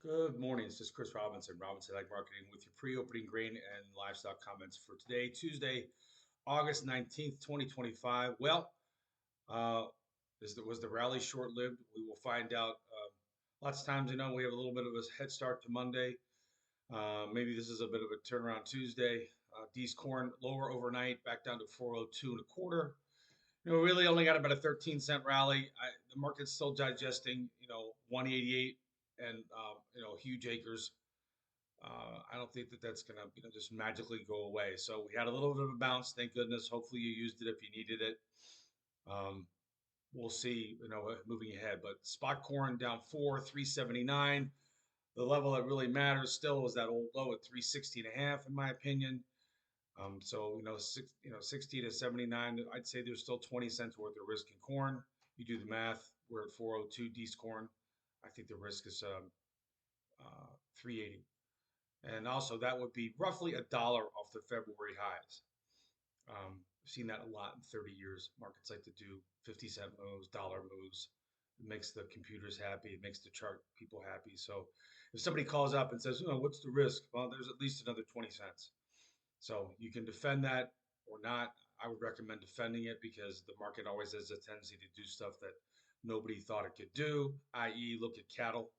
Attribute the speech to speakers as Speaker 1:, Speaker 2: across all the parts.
Speaker 1: Good morning. This is Chris Robinson, Robinson Ag Marketing, with your pre-opening grain and livestock comments for today, Tuesday, August 19th, 2025. Uh, was the rally short-lived? We will find out. Lots of times, we have a little bit of a head start to Monday. Maybe this is a bit of a turnaround Tuesday. D's corn lower overnight, back down to 402 and a quarter. Really only got about a 13-cent rally. The market's still digesting, 188 and, huge acres. I don't think that that's going to, just magically go away. So we had a little bit of a bounce. Thank goodness. Hopefully you used it if you needed it. Um, we'll see, moving ahead. But spot corn down 379. The level that really matters still was that old low at 360 and a half, in my opinion. So 60 to 79. I'd say there's still 20 cents worth of risk in corn. You do the math. We're at 402 D's corn. I think the risk is 380, and also that would be roughly a dollar off the February highs. I've seen that a lot in 30 years. Markets like to do 50-cent moves, dollar moves. It makes the computers happy. It makes the chart people happy. So if somebody calls up and says, what's the risk? Well, there's at least another 20 cents. So you can defend that or not. I would recommend defending it because the market always has a tendency to do stuff that nobody thought it could do, i.e., look at cattle.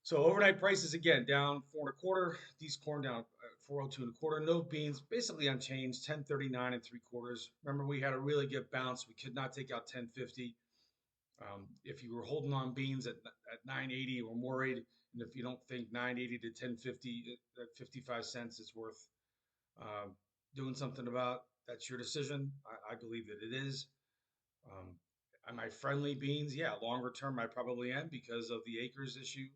Speaker 1: So overnight prices again down 4 and a quarter. These corn down 402 and a quarter. No beans basically unchanged, 1039 and 3/4. Remember, we had a really good bounce. We could not take out 1050. If you were holding on beans at 980, we're worried. And if you don't think 980 to 1050 at 55 cents is worth uh, doing something about, that's your decision. I believe that it is. Um, am I friendly beans? Yeah, longer term, I probably am because of the acres issue.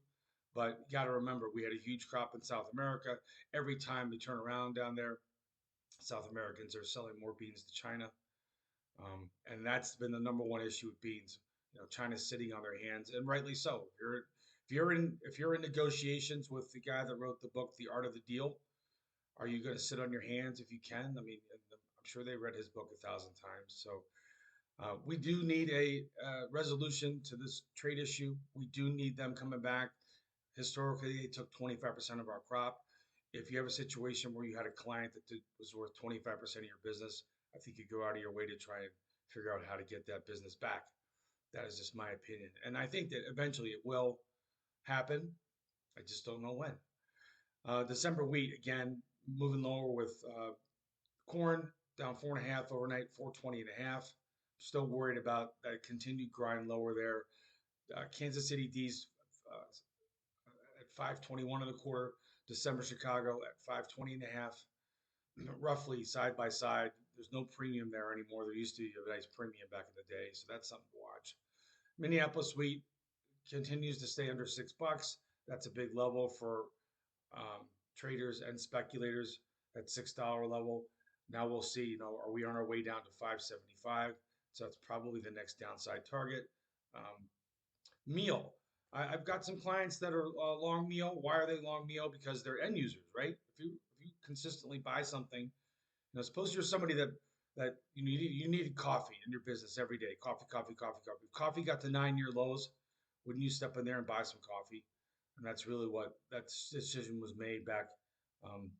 Speaker 1: But you got to remember, we had a huge crop in South America. Every time we turn around down there, South Americans are selling more beans to China. And that's been the number one issue with beans. China's sitting on their hands, and rightly so. If you're in negotiations with the guy that wrote the book, The Art of the Deal, are you going to sit on your hands if you can? I mean, I'm sure they read his book 1,000 times. So we do need a resolution to this trade issue. We do need them coming back. Historically, they took 25% of our crop. If you have a situation where you had a client that was worth 25% of your business, I think you go out of your way to try and figure out how to get that business back. That is just my opinion. And I think that eventually it will happen. I just don't know when. December wheat, again, moving lower with corn down 4.5 overnight, 420 and a half. Still worried about that continued grind lower there. Kansas City D's uh, at 521 and a quarter. December Chicago at 520 and a half. Roughly side by side. There's no premium there anymore. There used to be a nice premium back in the day, so that's something to watch. Minneapolis wheat continues to stay under $6. That's a big level for traders and speculators. At $6 level. Now we'll see. Are we on our way down to 575? So that's probably the next downside target. Um, Meal. I've got some clients that are long meal. Why are they long meal? Because they're end users, right? If you consistently buy something, suppose you're somebody that you needed coffee in your business every day. Coffee, coffee, coffee, coffee. If coffee got to 9-year lows, wouldn't you step in there and buy some coffee? And that's really what that decision was made back um,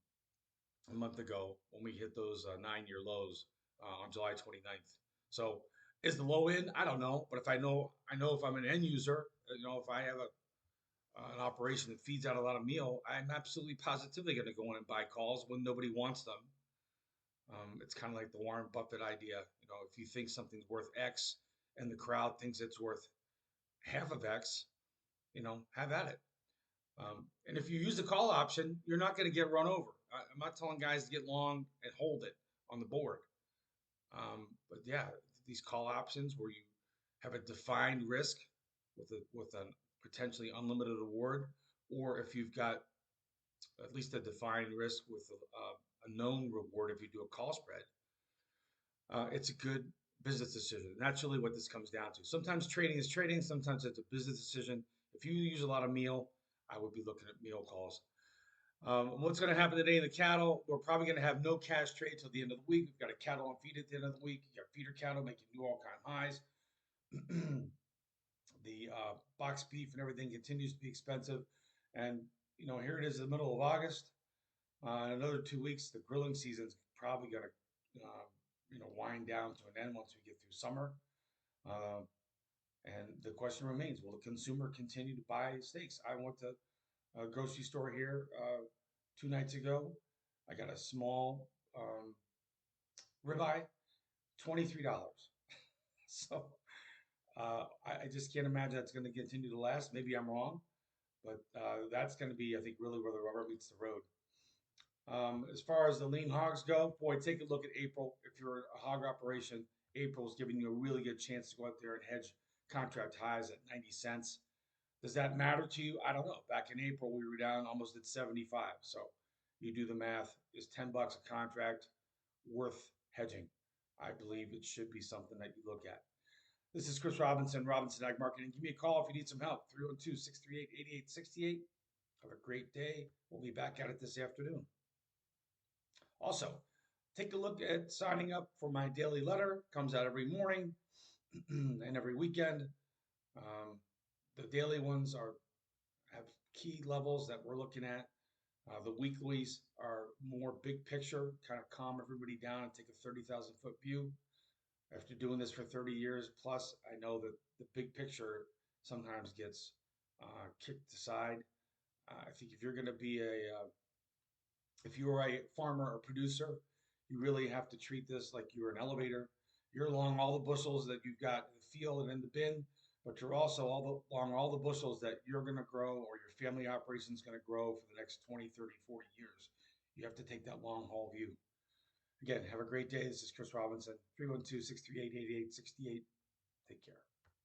Speaker 1: a month ago when we hit those 9-year lows on July 29th. So is the low in? I don't know, but if I know if I'm an end user, if I have an operation that feeds out a lot of meal, I'm absolutely positively going to go in and buy calls when nobody wants them. It's kind of like the Warren Buffett idea. If you think something's worth X and the crowd thinks it's worth half of X, have at it. And if you use the call option, you're not going to get run over. I'm not telling guys to get long and hold it on the board. But yeah, these call options where you have a defined risk with a potentially unlimited reward, or if you've got at least a defined risk with a known reward if you do a call spread, it's a good business decision. And that's really what this comes down to. Sometimes trading is trading, sometimes it's a business decision. If you use a lot of meal, I would be looking at meal calls. What's going to happen today in the cattle? We're probably going to have no cash trade till the end of the week. We've got a cattle on feed at the end of the week. You got feeder cattle making new all-time highs. The box beef and everything continues to be expensive. And, here it is in the middle of August. In another 2 weeks, the grilling season's probably going to, wind down to an end once we get through summer. Uh, and the question remains, will the consumer continue to buy steaks? I went to a grocery store here 2 nights ago. I got a small ribeye, $23. So I just can't imagine that's going to continue to last. Maybe I'm wrong, but that's going to be, I think, really where the rubber meets the road. As far as the lean hogs go, boy, take a look at April. If you're a hog operation, April's giving you a really good chance to go out there and hedge contract highs at 90 cents. Does that matter to you? I don't know. Back in April, we were down almost at 75. So you do the math. Is $10 a contract worth hedging? I believe it should be something that you look at. This is Chris Robinson, Robinson Ag Marketing. Give me a call if you need some help. 312 638 8868. Have a great day. We'll be back at it this afternoon. Also, take a look at signing up for my daily letter. Comes out every morning and every weekend. The daily ones have key levels that we're looking at. The weeklies are more big picture, kind of calm everybody down and take a 30,000-foot view. After doing this for 30 years plus, I know that the big picture sometimes gets kicked aside. I think if you're going to be if you are a farmer or producer, you really have to treat this like you're an elevator. You're along all the bushels that you've got in the field and in the bin, but you're also along all the bushels that you're going to grow or your family operation is going to grow for the next 20, 30, 40 years. You have to take that long haul view. Again, have a great day. This is Chris Robinson, 312 638 8868. Take care.